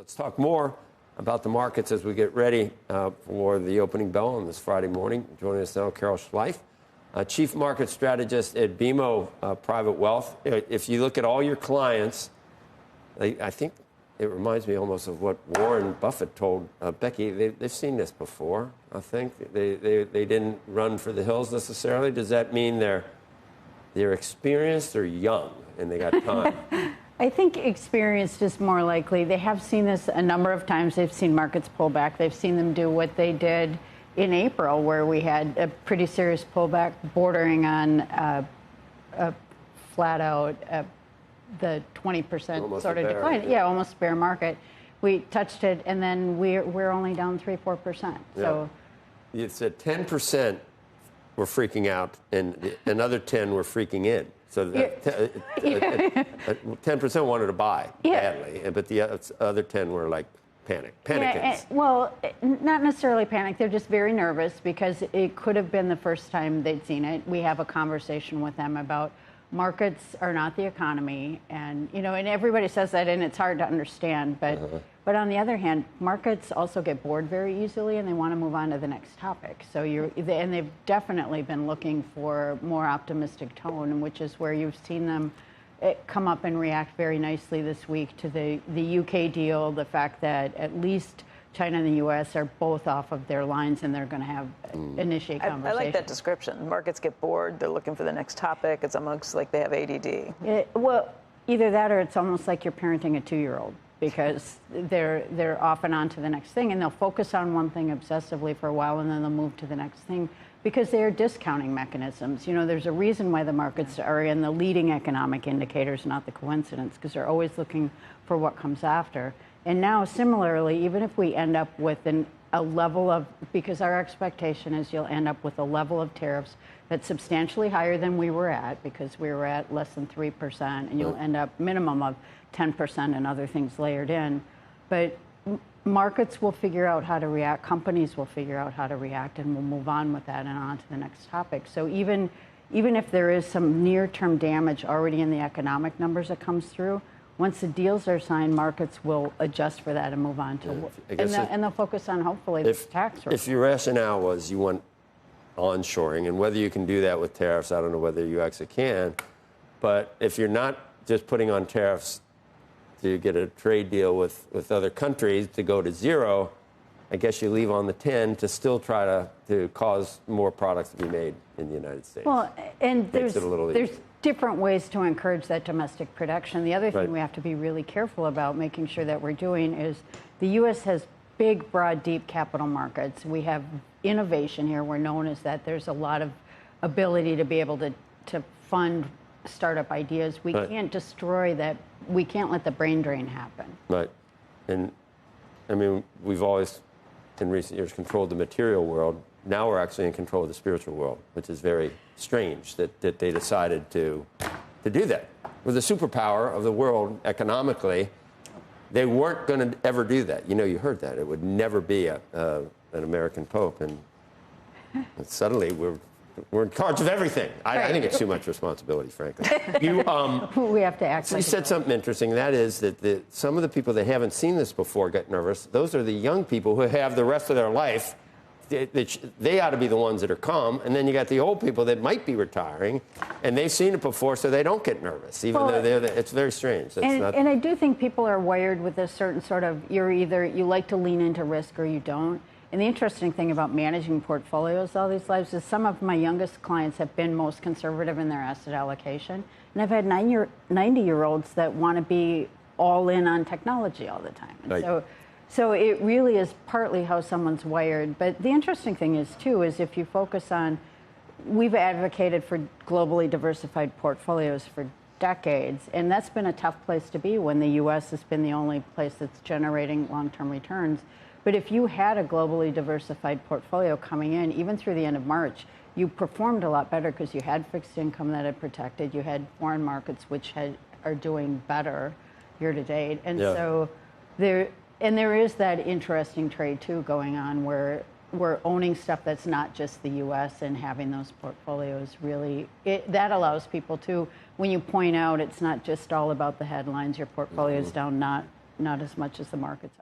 Let's talk more about the markets as we get ready for the opening bell on this Friday morning. Joining us now, Carol Schleif, Chief Market Strategist at BMO Private Wealth. If you look at all your clients, I think it reminds me almost of what Warren Buffett told Becky. They've seen this before, I think. They didn't run for the hills necessarily. Does that mean they're experienced or young and they got time? I think experienced is more likely. They have seen this a number of times. They've seen markets pull back. They've seen them do what they did in April, where we had a pretty serious pullback bordering on a flat out the 20% Almost sort of bear, decline. Yeah, almost bear market. We touched it, and then we're only down 3-4%. Yeah. So You said 10% were freaking out, and another 10 were freaking in. So 10% wanted to buy badly, but the other 10 were like panicking. Yeah, well, not necessarily panic. They're just very nervous because it could have been the first time they'd seen it. We have a conversation with them about markets are not the economy, and and everybody says that, and it's hard to understand. But on the other hand, markets also get bored very easily, and they want to move on to the next topic. So and they've definitely been looking for more optimistic tone, which is where you've seen them come up and react very nicely this week to the UK deal, the fact that at least China and the U.S. are both off of their lines, and they're going to have initiate conversation. I like that description. Markets get bored. They're looking for the next topic. It's almost like they have ADD. Well, either that or it's almost like you're parenting a 2-year-old, because they're off and on to the next thing, and they'll focus on one thing obsessively for a while, and then they'll move to the next thing because they are discounting mechanisms. There's a reason why the markets are in the leading economic indicators, not the coincidence, because they're always looking for what comes after. And now, similarly, even if we end up with a level of, because our expectation is you'll end up with a level of tariffs that's substantially higher than we were at, because we were at less than 3%, and you'll end up minimum of 10% and other things layered in. But markets will figure out how to react, companies will figure out how to react, and we'll move on with that and on to the next topic. So even if there is some near-term damage already in the economic numbers that comes through, once the deals are signed, markets will adjust for that and move on to, and they'll focus on hopefully the tax rate. If your rationale was you want onshoring, and whether you can do that with tariffs, I don't know whether you actually can, but if you're not just putting on tariffs to get a trade deal with other countries to go to zero, I guess you leave on the 10 to still try to cause more products to be made in the United States. Well, and there's easier. Different ways to encourage that domestic production. The other thing we have to be really careful about making sure that we're doing is the U.S. has big, broad, deep capital markets. We have innovation here. We're known as that. There's a lot of ability to be able to fund startup ideas. We can't destroy that. We can't let the brain drain happen. Right. And, I mean, we've always, in recent years, controlled the material world. Now we're actually in control of the spiritual world, which is very strange that they decided to do that. With the superpower of the world economically, they weren't going to ever do that. You heard that. It would never be an American pope. And suddenly we're in charge of everything. I think it's too much responsibility, frankly. We have to act. So you said something interesting. That is that some of the people that haven't seen this before get nervous. Those are the young people who have the rest of their life. They ought to be the ones that are calm, and then you got the old people that might be retiring, and they've seen it before, so they don't get nervous, even though it's very strange. And I do think people are wired with a certain sort of, you like to lean into risk or you don't. And the interesting thing about managing portfolios all these lives is some of my youngest clients have been most conservative in their asset allocation, and I've had 90-year-olds that want to be all in on technology all the time. And So it really is partly how someone's wired. But the interesting thing is, too, is if you focus on, we've advocated for globally diversified portfolios for decades, and that's been a tough place to be when the U.S. has been the only place that's generating long-term returns. But if you had a globally diversified portfolio coming in, even through the end of March, you performed a lot better because you had fixed income that had protected, you had foreign markets which are doing better year to date. And so there is that interesting trade, too, going on where we're owning stuff that's not just the U.S. and having those portfolios really, that allows people to, when you point out it's not just all about the headlines, your portfolio is down not not as much as the markets are.